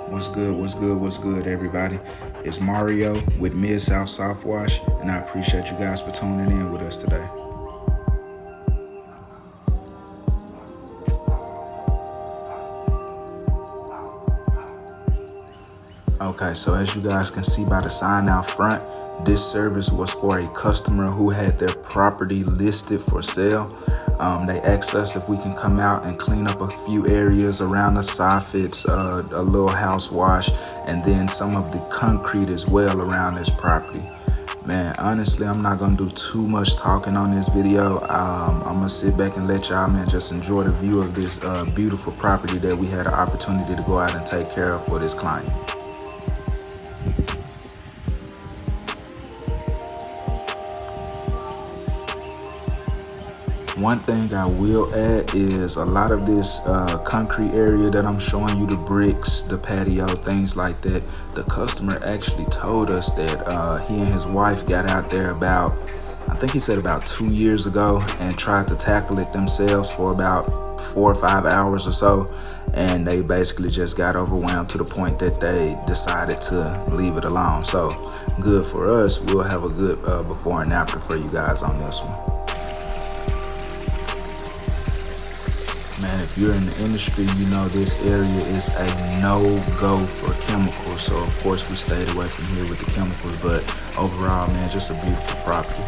What's good? What's good? What's good, everybody? It's Mario with Mid-South SoftWash, and I appreciate you guys for tuning in with us today. Okay, so as you guys can see by the sign out front, this service was for a customer who had their property listed for sale. They asked us if we can come out and clean up a few areas around the soffits, a little house wash, and then some of the concrete as well around this property. Man, honestly, I'm not gonna do too much talking on this video. I'm gonna sit back and let y'all, man, just enjoy the view of this beautiful property that we had an opportunity to go out and take care of for this client. One thing I will add is a lot of this concrete area that I'm showing you, the bricks, the patio, things like that, the customer actually told us that he and his wife got out there I think he said about 2 years ago, and tried to tackle it themselves for about 4 or 5 hours or so. And they basically just got overwhelmed to the point that they decided to leave it alone. So good for us. We'll have a good before and after for you guys on this one. Man, if you're in the industry, you know this area is a no-go for chemicals. So, of course, we stayed away from here with the chemicals. But overall, man, just a beautiful property.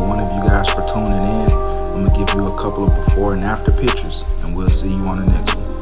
one of you guys for tuning in. I'm gonna give you a couple of before and after pictures, and we'll see you on the next one.